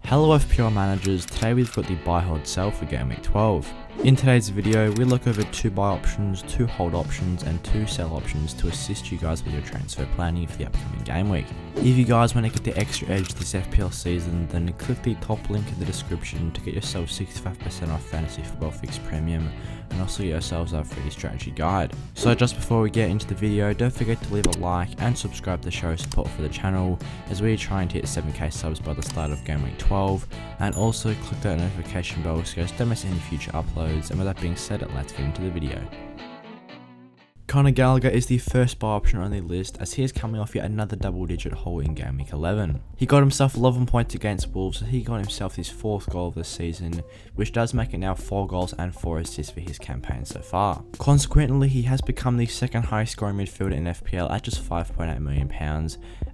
Hello FPL managers, today we've got the buy hold sell for game week 12. In today's video, we look over 2 buy options, 2 hold options and 2 sell options to assist you guys with your transfer planning for the upcoming game week. If you guys want to get the extra edge this FPL season, then click the top link in the description to get yourself 65% off Fantasy Football Fix Premium and also get yourselves our free strategy guide. So just before we get into the video, don't forget to leave a like and subscribe to show support for the channel as we are trying to hit 7k subs by the start of game week 12, and also click that notification bell so you guys don't miss any future uploads. And with that being said, let's get into the video. Conor Gallagher is the first buy option on the list as he is coming off yet another double digit haul in game week 11. He got himself 11 points against Wolves, so he got himself his 4th goal of the season, which does make it now 4 goals and 4 assists for his campaign so far. Consequently, he has become the second highest scoring midfielder in FPL at just £5.8 million,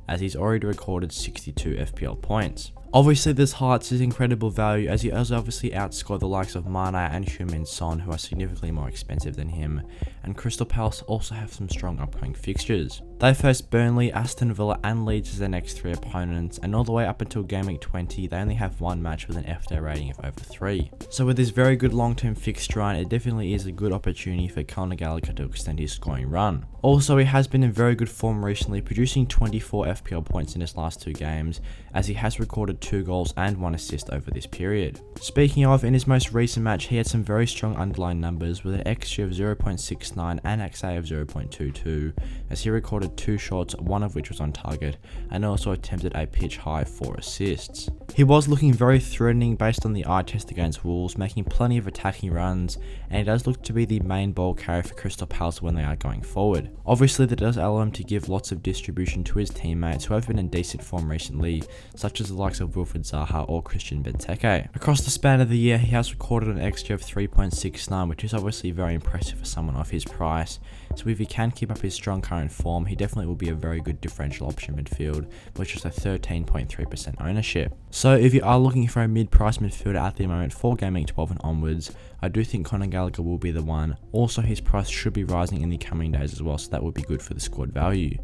as he's already recorded 62 FPL points. Obviously, this highlights his incredible value as he has obviously outscored the likes of Mane and Heung-min Son, who are significantly more expensive than him, and Crystal Palace also have some strong upcoming fixtures. They face Burnley, Aston Villa and Leeds as their next 3 opponents, and all the way up until game week 20 they only have 1 match with an FD rating of over 3. So with this very good long-term fixture run, it definitely is a good opportunity for Conor Gallagher to extend his scoring run. Also, he has been in very good form recently, producing 24 FPL points in his last 2 games, as he has recorded 2 goals and 1 assist over this period. Speaking of, in his most recent match, he had some very strong underlying numbers with an XG of 0.69 and XA of 0.22, as he recorded 2 shots, 1 of which was on target, and also attempted a pitch high 4 assists. He was looking very threatening based on the eye test against Wolves, making plenty of attacking runs, and he does look to be the main ball carrier for Crystal Palace when they are going forward. Obviously, that does allow him to give lots of distribution to his teammates who have been in decent form recently, such as the likes of Wilfried Zaha or Christian Benteke. Across the span of the year, he has recorded an XG of 3.69, which is obviously very impressive for someone of his price. So if he can keep up his strong current form, he definitely will be a very good differential option midfield, which is a 13.3% ownership. So if you are looking for a mid-price midfielder at the moment for game week 12 and onwards, I do think Conor Gallagher will be the one. Also, his price should be rising in the coming days as well, so that would be good for the squad value.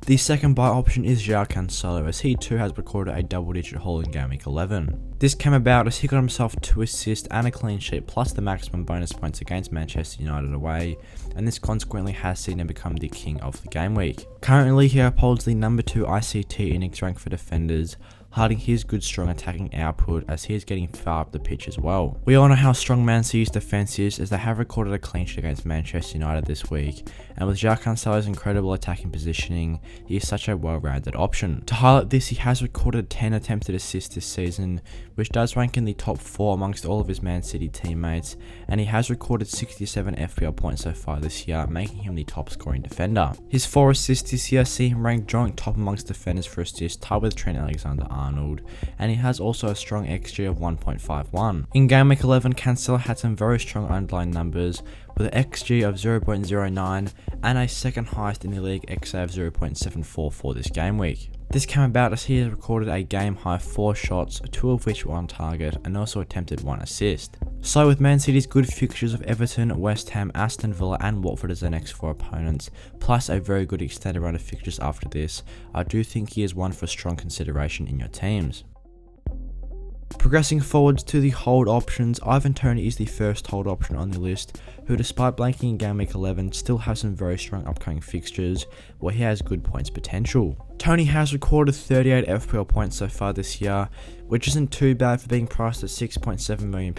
The second buy option is João Cancelo, as he too has recorded a double-digit haul in game week 11. This came about as he got himself 2 assists and a clean sheet plus the maximum bonus points against Manchester United away, and this consequently has seen him become the king of the game week. Currently, he upholds the number 2 ICT innings rank for defenders, hiding his good strong attacking output as he is getting far up the pitch as well. We all know how strong Man City's defence is, as they have recorded a clean sheet against Manchester United this week, and with João Cancelo's incredible attacking positioning, he is such a well-rounded option. To highlight this, he has recorded 10 attempted assists this season, which does rank in the top 4 amongst all of his Man City teammates, and he has recorded 67 FPL points so far this year, making him the top scoring defender. His 4 assists this year see him ranked joint top amongst defenders for assists, tied with Trent Alexander-Arnold, and he has also a strong XG of 1.51. In game week 11, Cancelo had some very strong underlying numbers, with an XG of 0.09 and a second highest in the league XA of 0.74 for this game week. This came about as he has recorded a game high 4 shots, 2 of which were on target, and also attempted 1 assist. So with Man City's good fixtures of Everton, West Ham, Aston Villa and Watford as their next 4 opponents, plus a very good extended run of fixtures after this, I do think he is one for strong consideration in your teams. Progressing forwards to the hold options, Ivan Toney is the first hold option on the list, who despite blanking in game week 11 still has some very strong upcoming fixtures where he has good points potential. Toney has recorded 38 FPL points so far this year, which isn't too bad for being priced at £6.7 million,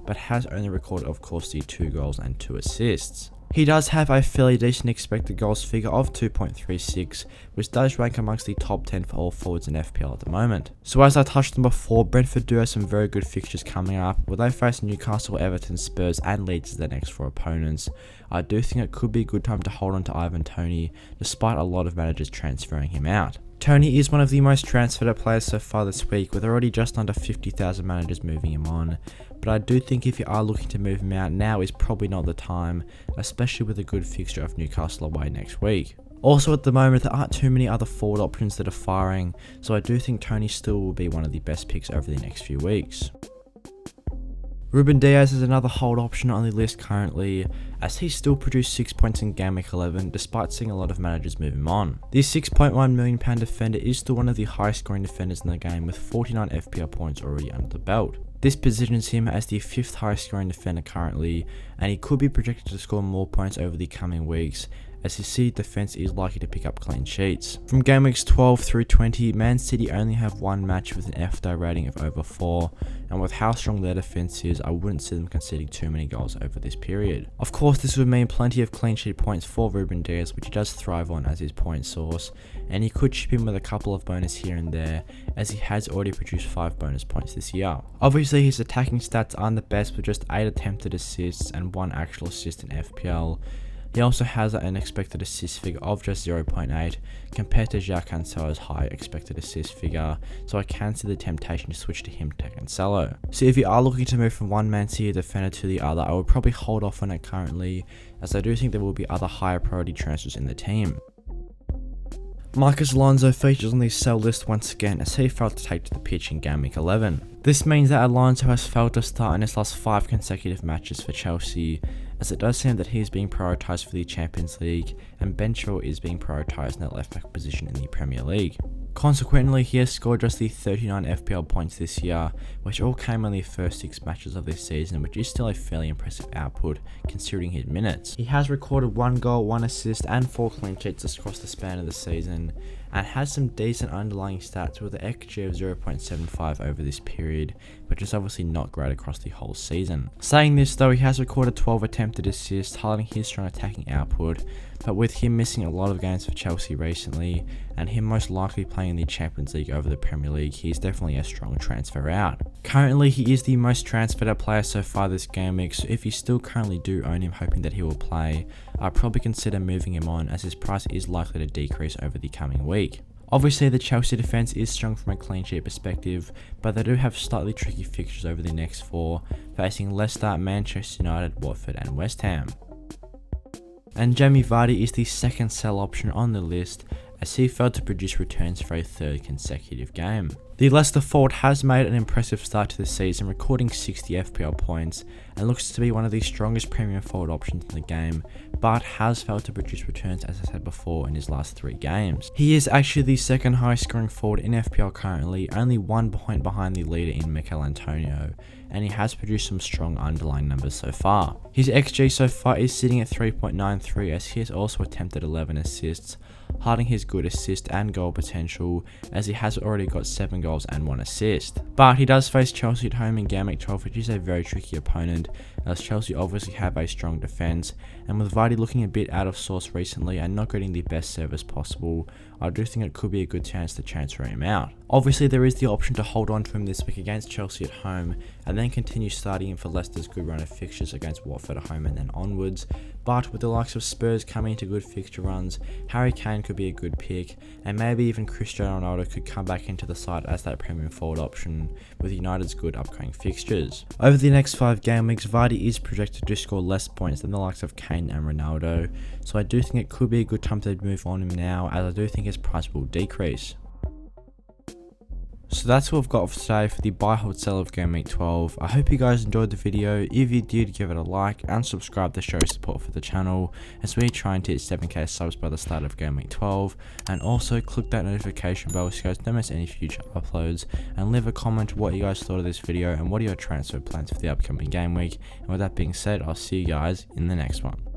but has only recorded of course the 2 goals and 2 assists. He does have a fairly decent expected goals figure of 2.36, which does rank amongst the top 10 for all forwards in FPL at the moment. So as I touched on before, Brentford do have some very good fixtures coming up, where they face Newcastle, Everton, Spurs and Leeds as their next 4 opponents. I do think it could be a good time to hold on to Ivan Toney, despite a lot of managers transferring him out. Toney is one of the most transferred players so far this week, with already just under 50,000 managers moving him on, but I do think if you are looking to move him out, now is probably not the time, especially with a good fixture of Newcastle away next week. Also at the moment, there aren't too many other forward options that are firing, so I do think Toney still will be one of the best picks over the next few weeks. Ruben Diaz is another hold option on the list currently, as he still produced 6 points in Game Week 11 despite seeing a lot of managers move him on. The £6.1 million defender is still one of the highest scoring defenders in the game with 49 FPL points already under the belt. This positions him as the 5th highest scoring defender currently, and he could be projected to score more points over the coming weeks, as his City defence is likely to pick up clean sheets. From game weeks 12 through 20, Man City only have one match with an FPL rating of over 4, and with how strong their defence is, I wouldn't see them conceding too many goals over this period. Of course, this would mean plenty of clean sheet points for Ruben Diaz, which he does thrive on as his point source, and he could chip in with a couple of bonus here and there, as he has already produced 5 bonus points this year. Obviously, his attacking stats aren't the best with just 8 attempted assists and 1 actual assist in FPL. He also has an expected assist figure of just 0.8 compared to João Cancelo's high expected assist figure, so I can see the temptation to switch to him to Cancelo. So if you are looking to move from one Man City defender to the other, I would probably hold off on it currently, as I do think there will be other higher priority transfers in the team. Marcos Alonso features on the sell list once again, as he failed to take to the pitch in Game Week 11. This means that Alonso has failed to start in his last 5 consecutive matches for Chelsea, as it does seem that he is being prioritised for the Champions League, and Ben Chilwell is being prioritised in that left back position in the Premier League. Consequently, he has scored just the 39 FPL points this year, which all came on the first 6 matches of this season, which is still a fairly impressive output considering his minutes. He has recorded 1 goal, 1 assist and 4 clean sheets across the span of the season, and has some decent underlying stats with an XG of 0.75 over this period, which is obviously not great across the whole season. Saying this though, he has recorded 12 attempted assists, highlighting his strong attacking output, but with him missing a lot of games for Chelsea recently, and him most likely playing in the Champions League over the Premier League, he is definitely a strong transfer out. Currently, he is the most transferred out player so far this game week, so if you still currently do own him hoping that he will play, I'd probably consider moving him on, as his price is likely to decrease over the coming week. Obviously, the Chelsea defence is strong from a clean sheet perspective, but they do have slightly tricky fixtures over the next 4, facing Leicester, Manchester United, Watford and West Ham. And Jamie Vardy is the second sell option on the list, as he failed to produce returns for a 3rd consecutive game. The Leicester forward has made an impressive start to the season, recording 60 FPL points, and looks to be one of the strongest premium forward options in the game, but has failed to produce returns, as I said before, in his last 3 games. He is actually the 2nd highest scoring forward in FPL currently, only 1 point behind the leader in Mikel Antonio, and he has produced some strong underlying numbers so far. His XG so far is sitting at 3.93, as he has also attempted 11 assists, hiding his good assist and goal potential, as he has already got 7 goals and 1 assist. But he does face Chelsea at home in Game Week 12, which is a very tricky opponent, as Chelsea obviously have a strong defence, and with Vardy looking a bit out of sorts recently and not getting the best service possible, I do think it could be a good chance to transfer him out. Obviously, there is the option to hold on to him this week against Chelsea at home, and then continue starting him for Leicester's good run of fixtures against Watford at home and then onwards, but with the likes of Spurs coming into good fixture runs, Harry Kane could be a good pick, and maybe even Cristiano Ronaldo could come back into the side as that premium forward option with United's good upcoming fixtures. Over the next 5 game weeks, Vardy is projected to score less points than the likes of Kane and Ronaldo, so I do think it could be a good time to move on him now, as I do think his price will decrease. So that's what we've got for today for the buy, hold, sell of Game Week 12. I hope you guys enjoyed the video. If you did, give it a like and subscribe to show support for the channel, as we're trying to hit 7k subs by the start of Game Week 12. And also click that notification bell so you guys don't miss any future uploads, and leave a comment what you guys thought of this video and what are your transfer plans for the upcoming game week. And with that being said, I'll see you guys in the next one.